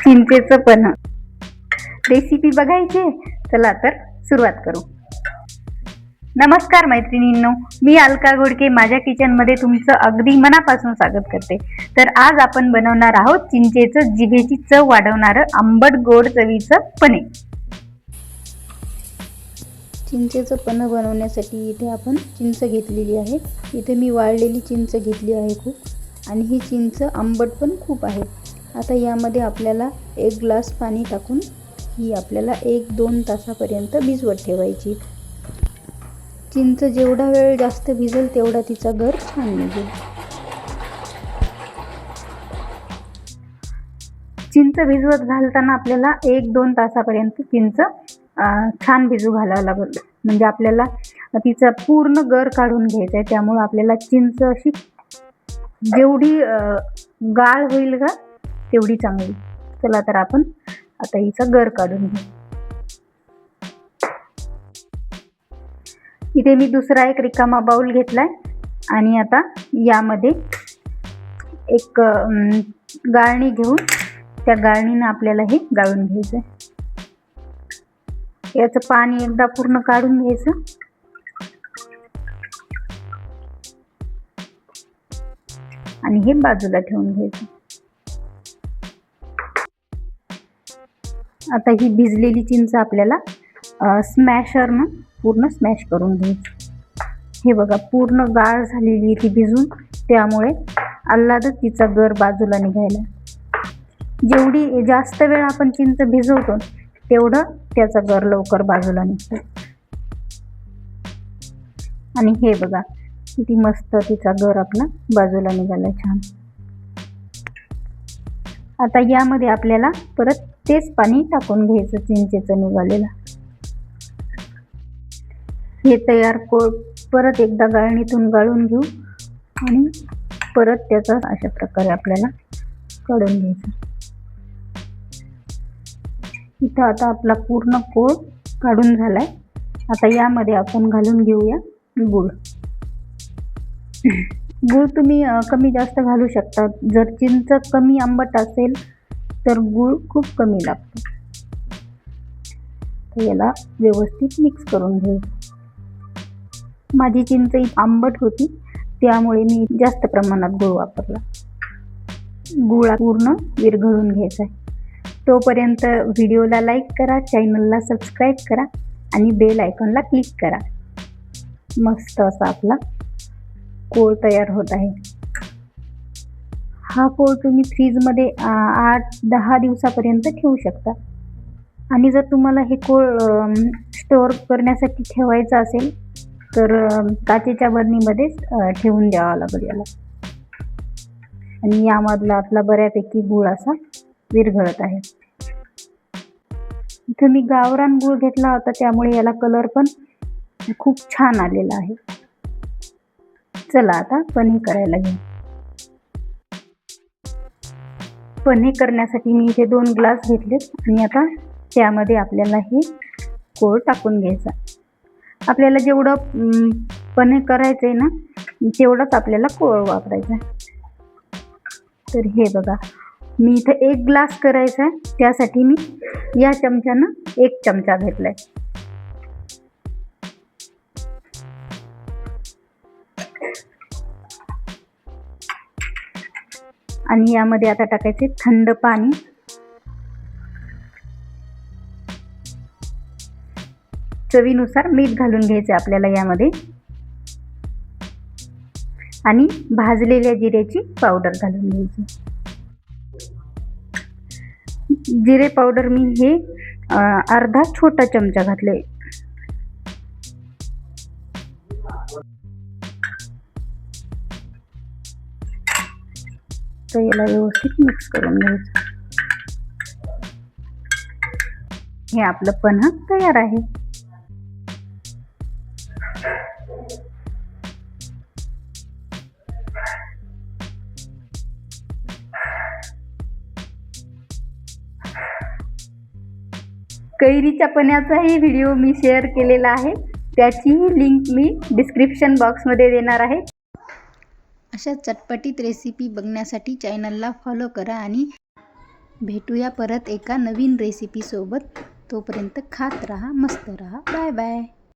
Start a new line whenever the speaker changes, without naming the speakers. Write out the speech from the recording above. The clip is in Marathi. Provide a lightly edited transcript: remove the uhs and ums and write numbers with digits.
चिंचेचं पन्ह रेसिपी बघायची. चला तर सुरुवात करू. नमस्कार मैत्रिणींनो, मी अलका घोडके माझ्या किचनमध्ये तुमचं अगदी मनापासून स्वागत करते. तर आज आपण बनवणार आहोत चिंचेचं जिभेची चव वाढवणारं आंबट गोड चवीचं पन्ह. चिंचेचं पन्ह बनवण्यासाठी इथे आपण चिंच घेतलेली आहे. इथे मी वाळलेली चिंच घेतली आहे खूप, आणि ही चिंच आंबट पण खूप आहे. आता यामध्ये आपल्याला 1 ग्लास पाणी टाकून ही आपल्याला 1-2 तासापर्यंत भिजवत ठेवायची. चिंच जेवढा वेळ जास्त भिजेल तेवढा तिचा गर छान निघेल. चिंच भिजवत घालताना आपल्याला 1-2 तासापर्यंत चिंच छान भिजू घालावं लागेल. म्हणजे आपल्याला तिचा पूर्ण गर काढून घ्यायचा आहे. त्यामुळे आपल्याला चिंच अशी जेवढी गाळ होईल का तेवढी चांगली. चला तर आपण आता हिचा गर काढून घेऊ. इथे मी दुसरा एक रिकामा बाउल घेतलाय आणि आता यामध्ये एक गाळणी घेऊन त्या गाळणीनं आपल्याला हे गाळून घ्यायचंय. याचं पाणी एकदा पूर्ण काढून घ्यायचं. आणि हे बाजूला ठेवून घ्यायचं. आता ही भिजलेली चिंच आपल्याला स्मॅशरनं पूर्ण स्मॅश करून घ्यायची. हे बघा, पूर्ण गाळ झालेली ती भिजून, त्यामुळे आल्हादच तिचा गर बाजूला निघायला. जेवढी जास्त वेळ आपण चिंच भिजवतो तेवढं त्याचा गर लवकर बाजूला निघतो. आणि हे बघा किती मस्त तिचा गर आपला बाजूला निघाला छान. आता यामध्ये आपल्याला परत तेच पाणी टाकून घ्यायचं चिंचेचं निघालेलं. हे तयार परत एकदा गाळणीतून गाळून घेऊ आणि परत त्याचा अशा प्रकारे आपल्याला काढून घ्यायचं. इथं आता आपला पूर्ण कोळ काढून झालाय. आता यामध्ये आपण घालून घेऊया गूळ. गूळ तुम्ही कमी जास्त घालू शकता. जर चिंच कमी आंबट असेल तर गूळ खूप कमी लागतो. तर याला व्यवस्थित मिक्स करून घ्यायचं. माझी चिंच आंबट होती त्यामुळे मी जास्त प्रमाणात गूळ वापरला. गूळ पूर्ण विरघळून घ्यायचा आहे. तोपर्यंत व्हिडिओला लाईक करा, चॅनलला सबस्क्राईब करा आणि बेल आयकॉनला क्लिक करा. मस्त असा आपला कोळ तयार होत आहे. हा कोळ तुम्ही फ्रीजमध्ये 8-10 दिवसापर्यंत ठेवू शकता. आणि जर तुम्हाला हे कोळ स्टोअर करण्यासाठी ठेवायचं असेल तर काचेच्या बरणीमध्ये ठेवून द्यावा लागेल याला. आणि यामधला आपला बऱ्यापैकी गूळ असा विरघळत आहे. इथं मी गावरान गूळ घेतला होता त्यामुळे याला कलर पण खूप छान आलेला आहे. चला आता पन्ह करायला घेऊ. पन्ह करण्यासाठी मी इथे 2 ग्लास घेतलेत आणि आता त्यामध्ये आपल्याला हे कोळ टाकून घ्यायचा. आपल्याला जेवढं पन्ह करायचंय ना तेवढंच आपल्याला कोळ वापरायचा आहे. तर हे बघा, मी इथं 1 ग्लास करायचा आहे त्यासाठी मी या चमच्यानं 1 चमचा घेतलाय. आणि यामध्ये आता टाकायचे थंड पाणी. चवीनुसार मीठ घालून घ्यायचे आपल्याला यामध्ये. आणि भाजलेल्या जिऱ्याची पावडर घालून घ्यायची. जिरे पावडर मी हे अर्धा छोटा चमचा घातले. तर याला व्यवस्थित मिक्स करून घ्यायचं. हे आपलं पन्ह तयार आहे. कैरीच्या पन्ह्याचाही व्हिडिओ मी शेअर केलेला आहे. त्याचीही लिंक मी डिस्क्रिप्शन बॉक्समध्ये देणार आहे. अशा चटपटीत रेसिपी बघण्यासाठी चॅनलला फॉलो करा आणि भेटूया परत एका नवीन रेसिपीसोबत. तोपर्यंत खात राहा, मस्त राहा. Bye bye.